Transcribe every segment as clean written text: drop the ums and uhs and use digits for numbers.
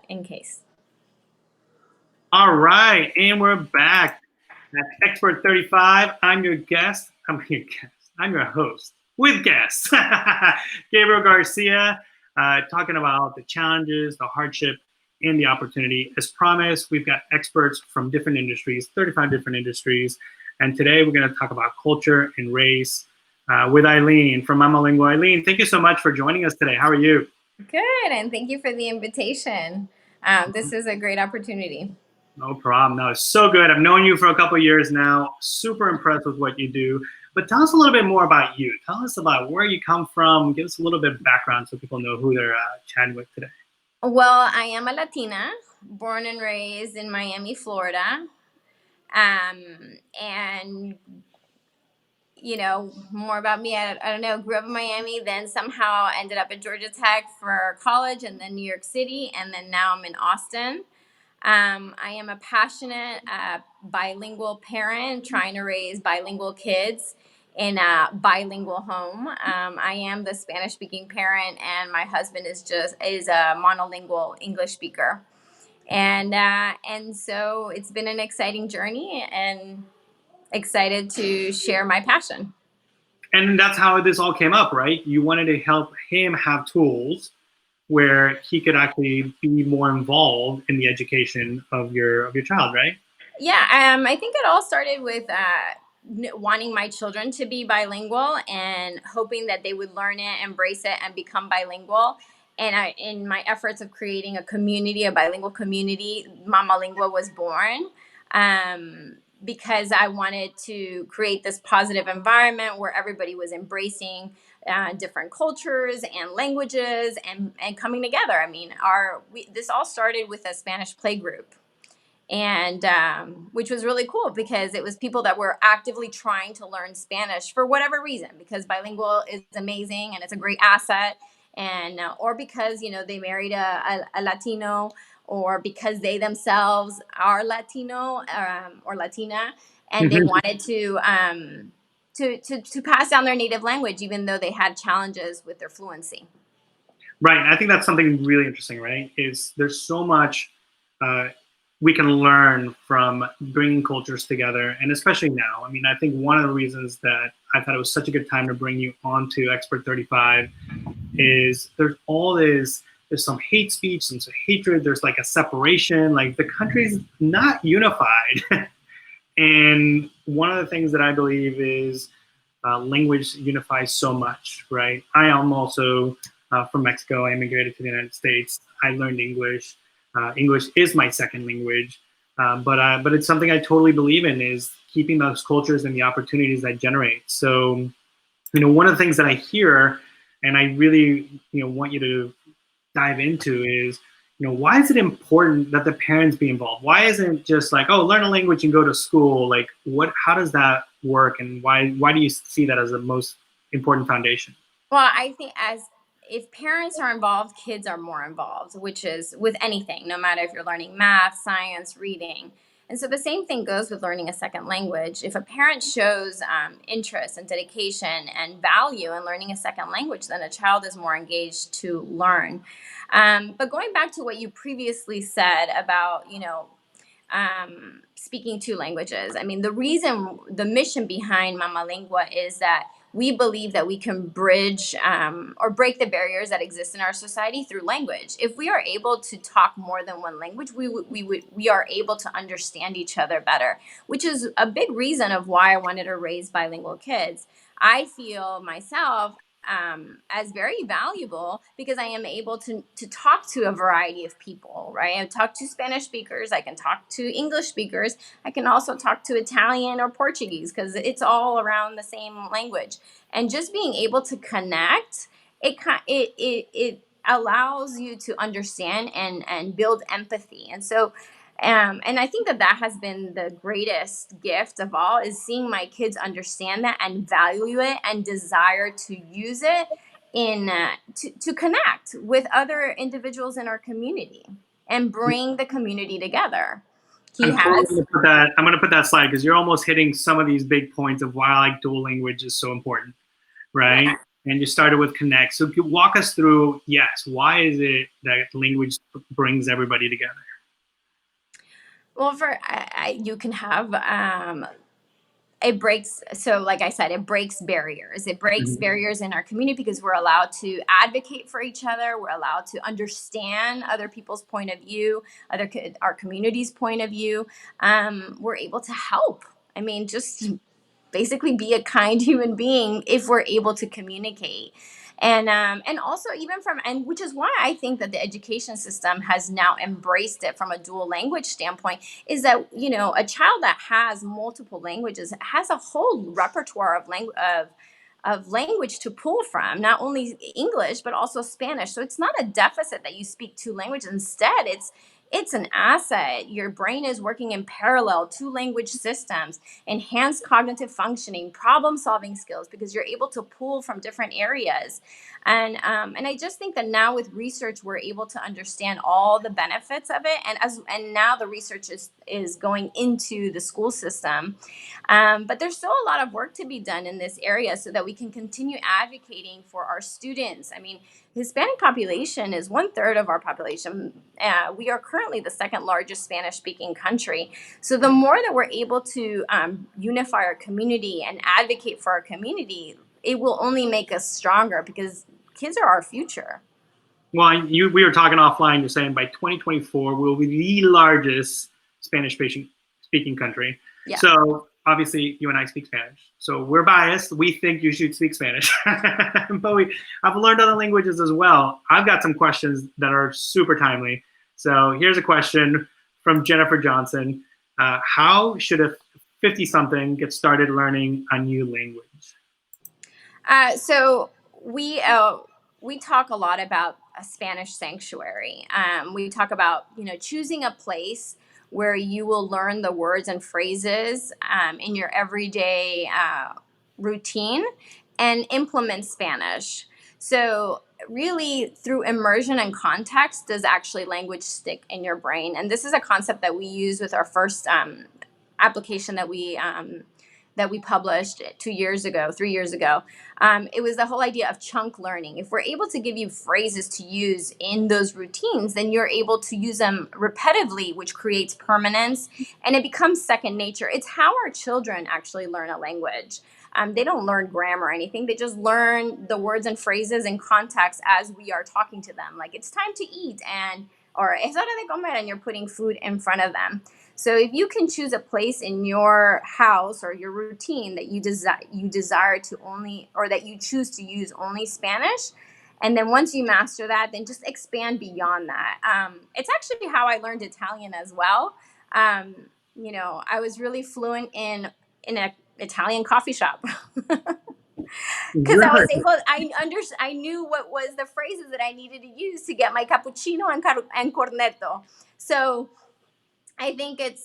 in case. All right, and we're back at Expert35. I'm your guest. I'm your guest. I'm your host with guests, Gabriel Garcia, talking about the challenges, the hardship, and the opportunity. As promised, we've got experts from different industries, 35 different industries, and today we're going to talk about culture and race with Aileen from Mama Lingua. Aileen, thank you so much for joining us today. How are you? Good, and thank you for the invitation. This is a great opportunity. No problem. No, it's so good. I've known you for a couple of years now. Super impressed with what you do. But tell us a little bit more about you. Tell us about where you come from. Give us a little bit of background so people know who they're chatting with today. Well, I am a Latina, born and raised in Miami, Florida. And, you know, more about me, I don't know, grew up in Miami, then somehow ended up at Georgia Tech for college, and then New York City, and then now I'm in Austin. I am a passionate bilingual parent trying to raise bilingual kids in a bilingual home. I am the Spanish-speaking parent, and my husband is a monolingual English speaker. And so it's been an exciting journey, and excited to share my passion. And that's how this all came up, right? You wanted to help him have tools where he could actually be more involved in the education of your child, right? Yeah, I think it all started with wanting my children to be bilingual and hoping that they would learn it, embrace it, and become bilingual. And in my efforts of creating a community, a bilingual community, Mama Lingua was born. Because I wanted to create this positive environment where everybody was embracing different cultures and languages and coming together. I mean, this all started with a Spanish play group, and which was really cool because it was people that were actively trying to learn Spanish for whatever reason, because bilingual is amazing and it's a great asset, and or because, you know, they married a Latino, or because they themselves are Latino or Latina, and they wanted to pass down their native language, even though they had challenges with their fluency. Right. And I think that's something really interesting, right? Is there's so much we can learn from bringing cultures together, and especially now. I mean, I think one of the reasons that I thought it was such a good time to bring you on to Expert35 is there's some hate speech, some hatred, there's like a separation, like the country's not unified. And one of the things that I believe is language unifies so much, right? I am also from Mexico. I immigrated to the United States. I learned English. English is my second language, but it's something I totally believe in, is keeping those cultures and the opportunities that generate. So, you know, one of the things that I hear, and I really, you know, want you to dive into is, you know, why is it important that the parents be involved? Why isn't it just like, oh, learn a language and go to school? Like, how does that work, and why do you see that as the most important foundation? Well, I think if parents are involved, kids are more involved, which is with anything, no matter if you're learning math, science, reading. And so the same thing goes with learning a second language. If a parent shows interest and dedication and value in learning a second language, then a child is more engaged to learn. But going back to what you previously said about, you know, speaking two languages, I mean, the mission behind Mama Lingua is that we believe that we can bridge or break the barriers that exist in our society through language. If we are able to talk more than one language, we are able to understand each other better, which is a big reason of why I wanted to raise bilingual kids. I feel myself as very valuable because I am able to talk to a variety of people, right? I talk to Spanish speakers, I can talk to English speakers, I can also talk to Italian or Portuguese, because it's all around the same language. And just being able to connect, it allows you to understand and build empathy. And so and I think that has been the greatest gift of all, is seeing my kids understand that and value it and desire to use it to connect with other individuals in our community and bring the community together. I'm going to put that slide, because you're almost hitting some of these big points of why like dual language is so important, right? and you started with connect. So you walk us through, yes, why is it that language brings everybody together? Well, you can have it breaks, so like I said, it breaks barriers. It breaks Mhm. barriers in our community because we're allowed to advocate for each other. We're allowed to understand other people's point of view, our community's point of view. We're able to help. I mean, just basically be a kind human being if we're able to communicate. And also, even from, and which is why I think that the education system has now embraced it from a dual language standpoint, is that, you know, a child that has multiple languages has a whole repertoire of language to pull from, not only English but also Spanish. So it's not a deficit that you speak two languages. Instead, it's an asset. Your brain is working in parallel, two language systems, enhanced cognitive functioning, problem solving skills, because you're able to pull from different areas. And I just think that now with research, we're able to understand all the benefits of it. And now the research is going into the school system. But there's still a lot of work to be done in this area so that we can continue advocating for our students. I mean, Hispanic population is 1/3 of our population. We are currently the second largest Spanish speaking country. So the more that we're able to unify our community and advocate for our community, it will only make us stronger because kids are our future. Well, we were talking offline. You're saying by 2024 we'll be the largest Spanish speaking country. Yeah. So obviously you and I speak Spanish, so we're biased. We think you should speak Spanish, but I've learned other languages as well. I've got some questions that are super timely. So here's a question from Jennifer Johnson: how should a 50-something get started learning a new language? So we talk a lot about a Spanish sanctuary. We talk about, you know, choosing a place where you will learn the words and phrases in your everyday routine and implement Spanish. So really, through immersion and context, does actually language stick in your brain? And this is a concept that we use with our first application that we published 2 years ago, 3 years ago. It was the whole idea of chunk learning. If we're able to give you phrases to use in those routines, then you're able to use them repetitively, which creates permanence and it becomes second nature. It's how our children actually learn a language. They don't learn grammar or anything. They just learn the words and phrases in context as we are talking to them. Like, it's time to eat, or es hora de comer, and you're putting food in front of them. So if you can choose a place in your house or your routine that you desire to only, or that you choose to use only Spanish, and then once you master that, then just expand beyond that. It's actually how I learned Italian as well. Um, you know, I was really fluent in a Italian coffee shop. Because I was able, I knew what was the phrases that I needed to use to get my cappuccino and cornetto. So I think it's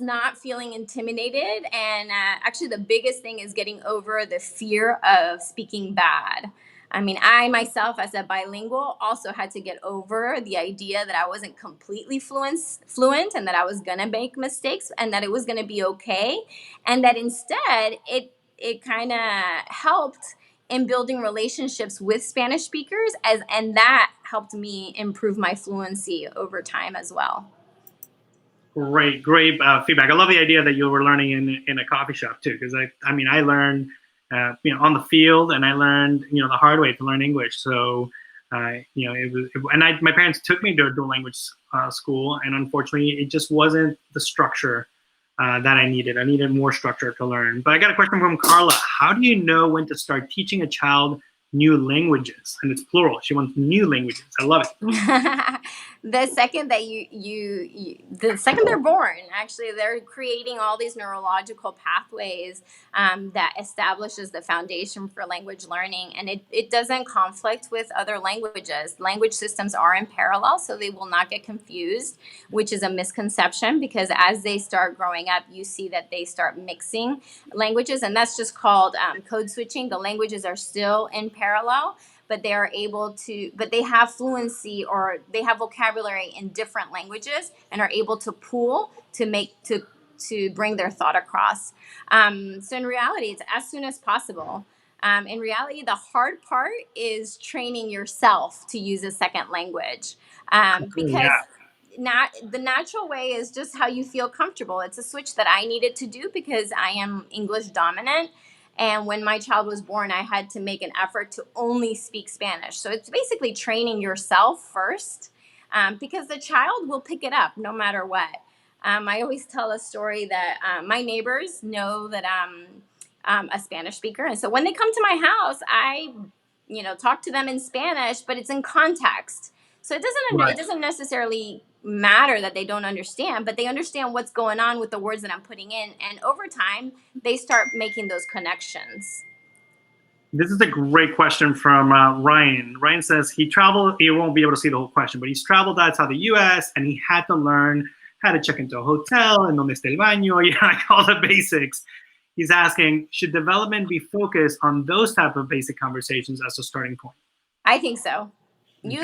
not feeling intimidated, and actually the biggest thing is getting over the fear of speaking bad. I mean, I myself, as a bilingual, also had to get over the idea that I wasn't completely fluent, and that I was gonna make mistakes, and that it was gonna be okay, and that instead it kind of helped in building relationships with Spanish speakers, and that helped me improve my fluency over time as well. Great feedback. I love the idea that you were learning in a coffee shop too, because I mean, I learned, on the field, and I learned, the hard way to learn English. So, my parents took me to a dual language school, and unfortunately, it just wasn't the structure that I needed. I needed more structure to learn. But I got a question from Carla: how do you know when to start teaching a child new languages? And it's plural. She wants new languages. I love it. The second that the second they're born, actually, they're creating all these neurological pathways that establishes the foundation for language learning, and it doesn't conflict with other languages. Language systems are in parallel, so they will not get confused, which is a misconception, because as they start growing up, you see that they start mixing languages, and that's just called code switching. The languages are still in parallel, but they are able to, but they have fluency, or they have vocabulary in different languages, and are able to pool to bring their thought across. So in reality, it's as soon as possible. In reality, the hard part is training yourself to use a second language, Yeah. because not the natural way is just how you feel comfortable. It's a switch that I needed to do because I am English dominant. And when my child was born, I had to make an effort to only speak Spanish. So it's basically training yourself first, because the child will pick it up no matter what. I always tell a story that my neighbors know that I'm a Spanish speaker. And so when they come to my house, I, talk to them in Spanish, but it's in context. So Right. it doesn't necessarily matter that they don't understand, but they understand what's going on with the words that I'm putting in. And over time, they start making those connections. This is a great question from Ryan. Ryan says he traveled, he won't be able to see the whole question, but he's traveled outside the US and he had to learn how to check into a hotel and donde está el baño, like all the basics. He's asking, should development be focused on those type of basic conversations as a starting point? I think so. Okay.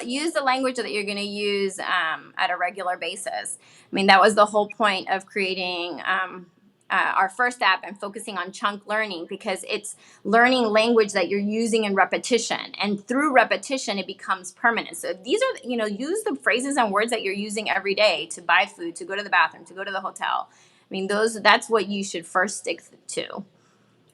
Use the language that you're going to use at a regular basis. I mean, that was the whole point of creating our first app and focusing on chunk learning, because it's learning language that you're using in repetition, and through repetition it becomes permanent. So these are, use the phrases and words that you're using every day to buy food, to go to the bathroom, to go to the hotel. I mean, that's what you should first stick to.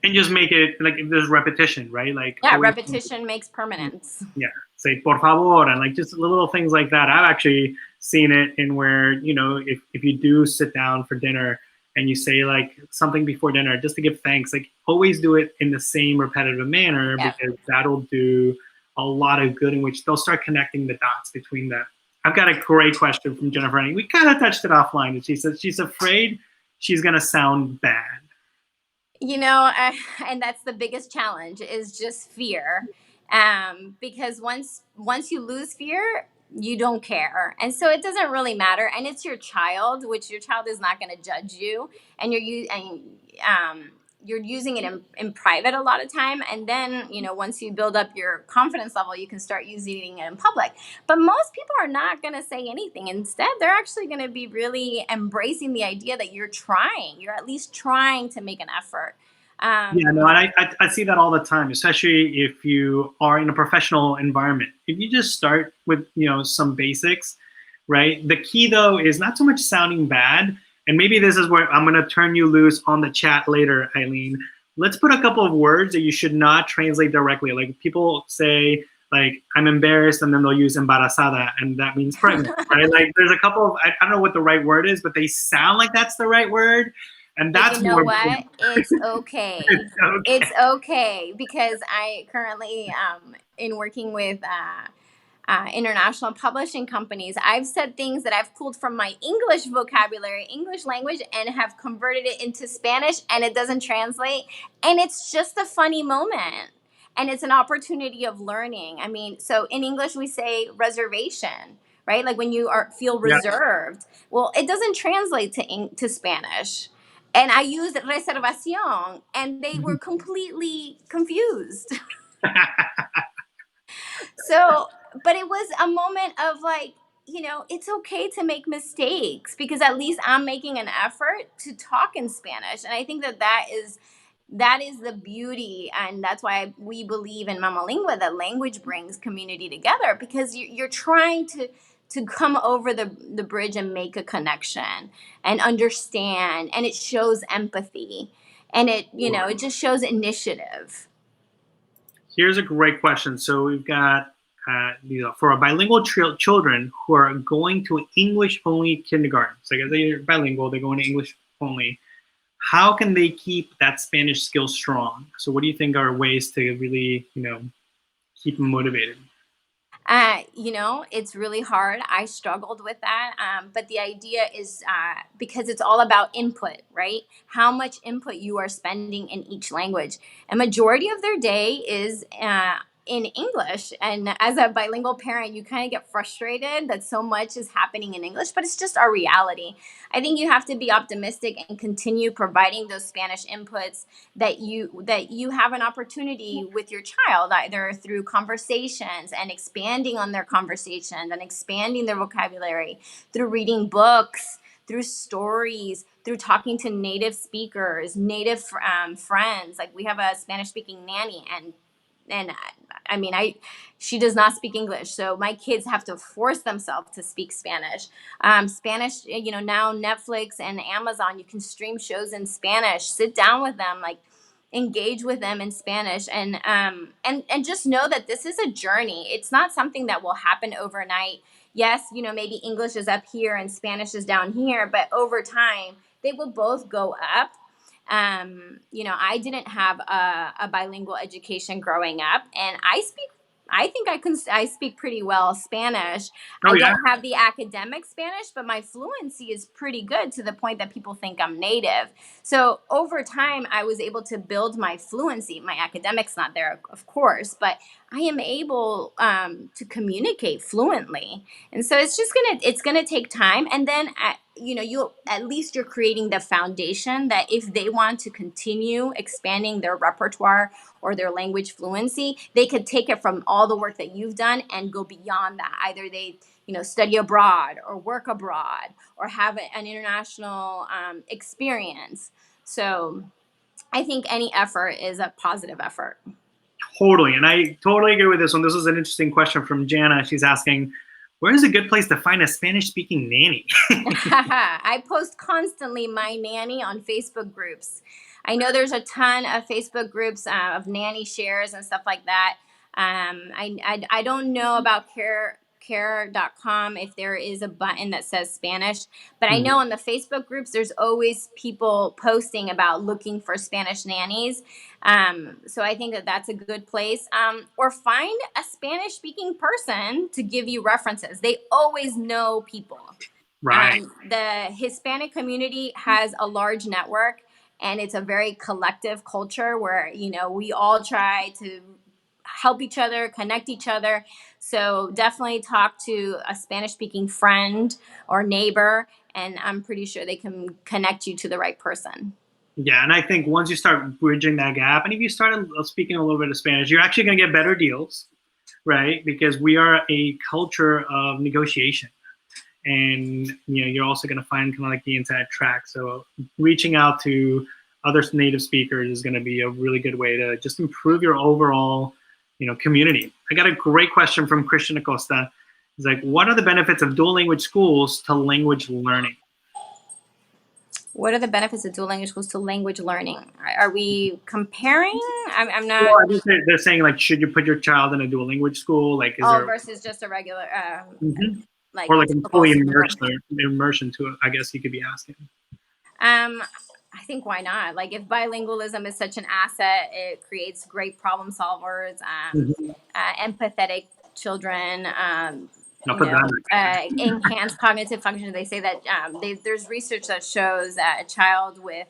And just make it like there's repetition, right? Like Yeah, always, repetition makes permanence. yeah, say por favor, and like just little things like that. I've actually seen it in where, if you do sit down for dinner and you say like something before dinner just to give thanks, like always do it in the same repetitive manner, Yeah. because that'll do a lot of good, in which they'll start connecting the dots between them. I've got a great question from Jennifer. We kind of touched it offline, and she says she's afraid she's gonna sound bad. And that's the biggest challenge, is just fear, because once you lose fear, you don't care, and so it doesn't really matter. And it's your child, which your child is not going to judge you, and you're using it in private a lot of time, and then once you build up your confidence level, you can start using it in public. But most people are not going to say anything. Instead, they're actually going to be really embracing the idea that you're at least trying to make an effort. Yeah, no, and I see that all the time, especially if you are in a professional environment. If you just start with, some basics, right? The key though is not so much sounding bad. And maybe this is where I'm going to turn you loose on the chat later, Aileen. Let's put a couple of words that you should not translate directly. Like people say, like, I'm embarrassed, and then they'll use embarazada, and that means pregnant, right? Like there's a couple of, I don't know what the right word is, but they sound like that's the right word. And But you that's know more what? important. It's okay. It's okay. It's okay, because I currently, in working with international publishing companies, I've said things that I've pulled from my English vocabulary, English language, and have converted it into Spanish, and it doesn't translate. And it's just a funny moment. And it's an opportunity of learning. I mean, so in English, we say reservation, right? Like when you feel Yeah. reserved. Well, it doesn't translate to Spanish. And I used reservación, and they were completely confused. So, but it was a moment of like, it's okay to make mistakes, because at least I'm making an effort to talk in Spanish. And I think that is the beauty, and that's why we believe in Mama Lingua, that language brings community together, because you're trying to come over the bridge and make a connection and understand, and it shows empathy, and it just shows initiative. Here's a great question. So we've got, for our bilingual children who are going to English only kindergarten. So I guess they're bilingual, they're going to English only. How can they keep that Spanish skill strong? So what do you think are ways to really, keep them motivated? It's really hard. I struggled with that. But the idea is, because it's all about input, right? How much input you are spending in each language. A majority of their day is in English. And as a bilingual parent, you kind of get frustrated that so much is happening in English, but it's just our reality. I think you have to be optimistic and continue providing those Spanish inputs, that you have an opportunity with your child, either through conversations and expanding on their conversations and expanding their vocabulary, through reading books, through stories, through talking to native speakers, native friends. Like we have a Spanish speaking nanny, and I mean, she does not speak English, so my kids have to force themselves to speak Spanish. Spanish, now Netflix and Amazon, you can stream shows in Spanish. Sit down with them, like engage with them in Spanish, and just know that this is a journey. It's not something that will happen overnight. Yes, maybe English is up here and Spanish is down here, but over time they will both go up. I didn't have a bilingual education growing up, and I think I speak pretty well Spanish. Oh I yeah. don't have the academic Spanish, but my fluency is pretty good to the point that people think I'm native. So over time, I was able to build my fluency. My academics not there, of course, but I am able to communicate fluently. And so it's gonna take time, and then you at least you're creating the foundation that if they want to continue expanding their repertoire or their language fluency, they could take it from all the work that you've done and go beyond that. Either they study abroad or work abroad or have an international experience. So I think any effort is a positive effort. Totally. And I totally agree with this one. This is an interesting question from Jana. She's asking, where is a good place to find a Spanish speaking nanny? I post constantly my nanny on Facebook groups. I know there's a ton of Facebook groups of nanny shares and stuff like that. I don't know about care.com if there is a button that says Spanish, but I know on the Facebook groups there's always people posting about looking for Spanish nannies. So I think that that's a good place. Or find a Spanish speaking person to give you references. They always know people. Right. The Hispanic community has a large network, and it's a very collective culture where we all try to help each other, connect each other. So definitely talk to a Spanish speaking friend or neighbor, and I'm pretty sure they can connect you to the right person. Yeah, and I think once you start bridging that gap, and if you start speaking a little bit of Spanish, you're actually going to get better deals, right? Because we are a culture of negotiation, and you're also going to find kind of like the inside track. So reaching out to other native speakers is going to be a really good way to just improve your overall community. I got a great question from Christian Acosta. He's like, what are the benefits of dual language schools to language learning? What are the benefits of dual language schools to language learning? Are we comparing? I'm not. Well, I think they're saying, like, should you put your child in a dual language school? Like, is there Versus just a regular, Mhm. like or a like a typical fully school. immersion to it? I guess you could be asking. I think why not? Like if bilingualism is such an asset, it creates great problem solvers, empathetic children, Not put that. enhanced cognitive function. They say that there's research that shows that a child with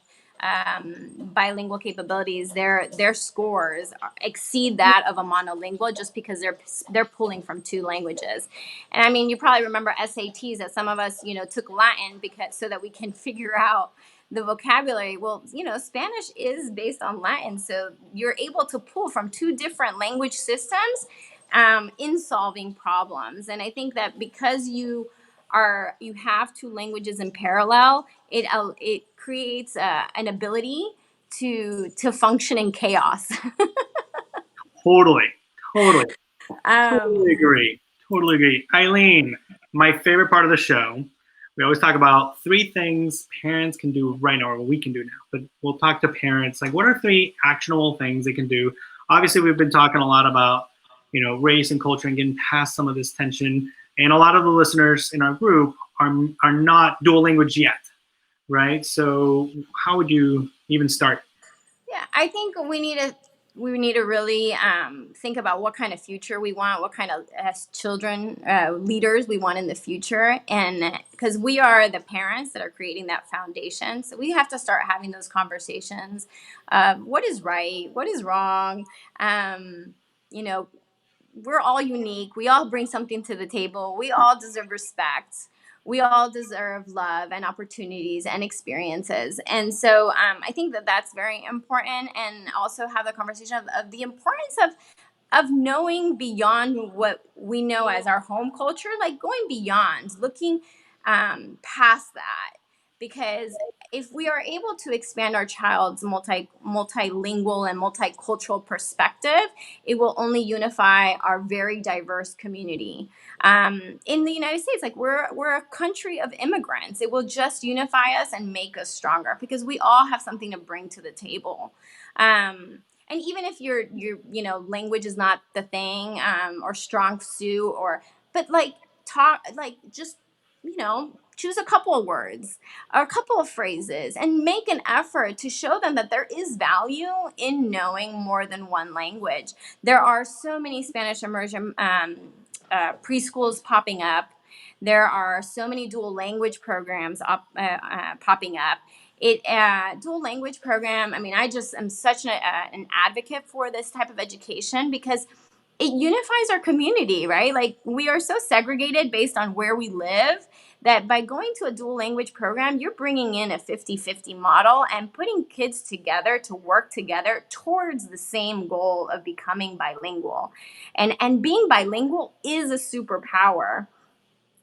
bilingual capabilities, their scores exceed that of a monolingual just because they're pulling from two languages. And I mean, you probably remember SATs that some of us took Latin because so that we can figure out the vocabulary. Well, Spanish is based on Latin, so you're able to pull from two different language systems in solving problems. And I think that because you have two languages in parallel, it creates an ability to function in chaos. Totally. um, Totally agree. Totally agree. Aileen, my favorite part of the show, we always talk about 3 things parents can do right now, or we can do now. But we'll talk to parents. Like, what are 3 actionable things they can do? Obviously, we've been talking a lot about, race and culture and getting past some of this tension. And a lot of the listeners in our group are not dual language yet, right? So how would you even start? Yeah, I think we need to really think about what kind of future we want, what kind of as children leaders we want in the future, and because we are the parents that are creating that foundation, so we have to start having those conversations. What is right? What is wrong? You know, we're all unique. We all bring something to the table. We all deserve respect. We all deserve love and opportunities and experiences. And so I think that that's very important. And also have the conversation of the importance of knowing beyond what we know as our home culture, like going beyond, looking past that. because if we are able to expand our child's multilingual and multicultural perspective, it will only unify our very diverse community. In the United States, like we're a country of immigrants. It will just unify us and make us stronger because we all have something to bring to the table. And even if language is not the thing, or strong suit, but like talk, like just choose a couple of words or a couple of phrases and make an effort to show them that there is value in knowing more than one language. There are so many Spanish immersion preschools popping up. There are so many dual language programs popping up. Dual language program. I mean, I just am such an advocate for this type of education because it unifies our community, right? Like we are so segregated based on where we live that by going to a dual language program, you're bringing in a 50-50 model and putting kids together to work together towards the same goal of becoming bilingual. And being bilingual is a superpower.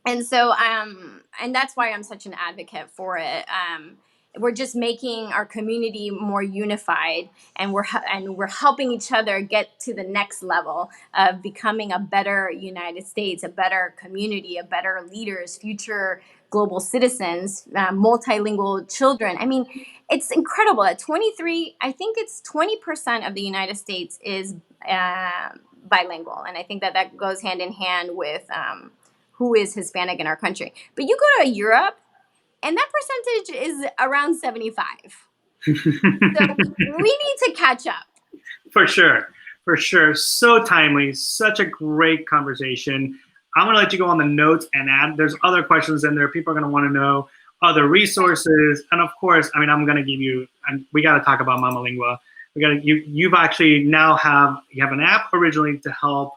And so and that's why I'm such an advocate for it. We're just making our community more unified, and we're helping each other get to the next level of becoming a better United States, a better community, a better leaders, future global citizens, multilingual children. I mean, it's incredible. At 23, I think it's 20% of the United States is bilingual, and I think that goes hand in hand with who is Hispanic in our country. But you go to Europe, and that percentage is around 75. So we need to catch up. For sure. For sure. So timely. Such a great conversation. I'm going to let you go on the notes and add. There's other questions in there. People are going to want to know other resources. And of course, I mean, I'm going to give you, and we got to talk about Mama Lingua. You've actually now you have an app originally to help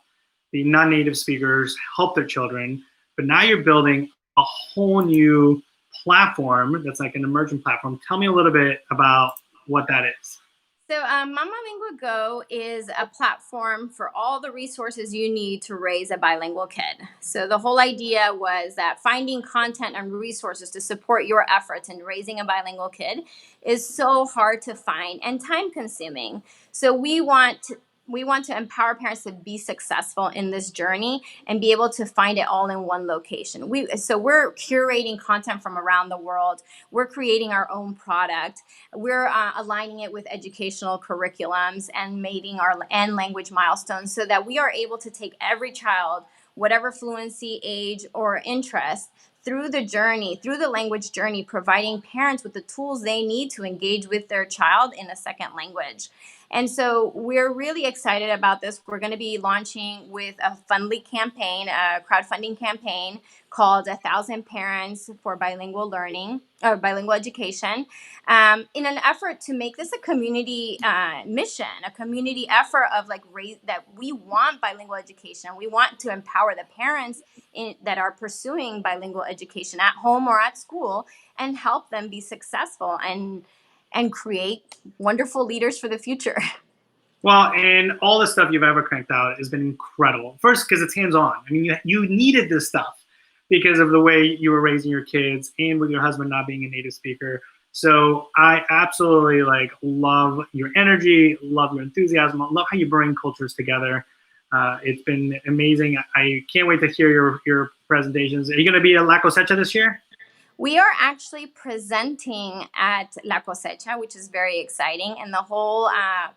the non-native speakers help their children, but now you're building a whole new platform that's like an emerging platform. Tell me a little bit about what that is. So Mama Lingua Go is a platform for all the resources you need to raise a bilingual kid. So the whole idea was that finding content and resources to support your efforts in raising a bilingual kid is so hard to find and time consuming. So we want to empower parents to be successful in this journey and be able to find it all in one location. So we're curating content from around the world. We're creating our own product. We're aligning it with educational curriculums and mating our and language milestones so that we are able to take every child, whatever fluency, age, or interest, through the journey, through the language journey, providing parents with the tools they need to engage with their child in a second language. And so we're really excited about this. We're going to be launching with a Fundly campaign, a crowdfunding campaign called 1,000 Parents for Bilingual Learning or Bilingual Education, in an effort to make this a community mission, a community effort of that we want bilingual education. We want to empower the parents that are pursuing bilingual education at home or at school and help them be successful and create wonderful leaders for the future. Well, and all the stuff you've ever cranked out has been incredible. First, because it's hands-on. I mean, you needed this stuff because of the way you were raising your kids and with your husband not being a native speaker. So I absolutely love your energy, love your enthusiasm, love how you bring cultures together. It's been amazing. I can't wait to hear your presentations. Are you going to be at La Cosecha this year? We are actually presenting at La Cosecha, which is very exciting. And the whole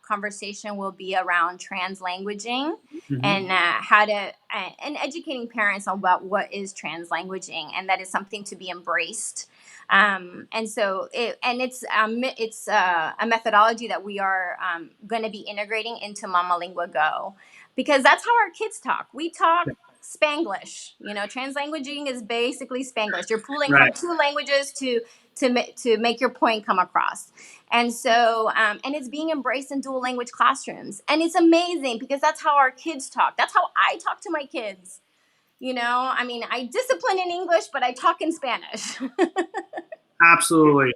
conversation will be around translanguaging and and educating parents about what is translanguaging, and that is something to be embraced. And so it's a methodology that we are going to be integrating into Mama Lingua Go, because that's how our kids talk. We talk Spanglish. Translanguaging is basically Spanglish. You're pulling from two languages to make your point come across. And so, and it's being embraced in dual language classrooms. And it's amazing because that's how our kids talk. That's how I talk to my kids. I mean, I discipline in English, but I talk in Spanish. Absolutely.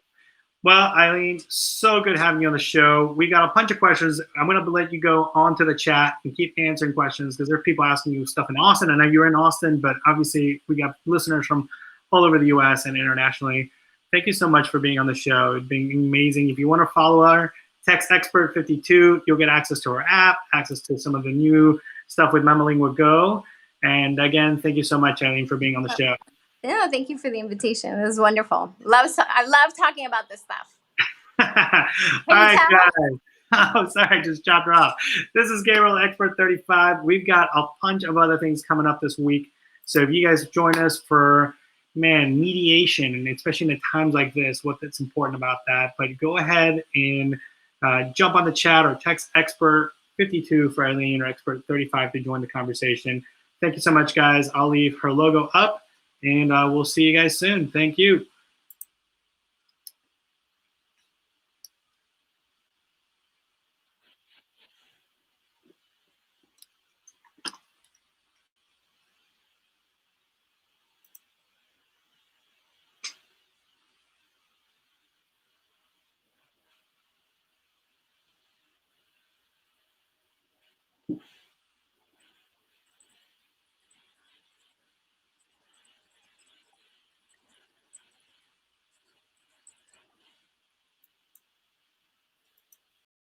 Well, Aileen, so good having you on the show. We got a bunch of questions. I'm going to let you go onto the chat and keep answering questions because there are people asking you stuff in Austin. I know you're in Austin, but obviously we got listeners from all over the U.S. and internationally. Thank you so much for being on the show. It's been amazing. If you want to follow our text Expert52, you'll get access to our app, access to some of the new stuff with Mama Lingua Go. And again, thank you so much, Aileen, for being on the show. No, thank you for the invitation. It was wonderful. I love talking about this stuff. All right, guys. Oh, sorry, I just chopped her off. This is Gabriel, Expert35. We've got a bunch of other things coming up this week. So if you guys join us for, mediation, and especially in times like this, what's important about that. But go ahead and jump on the chat or text Expert52 for Aileen or Expert35 to join the conversation. Thank you so much, guys. I'll leave her logo up, and we'll see you guys soon. Thank you.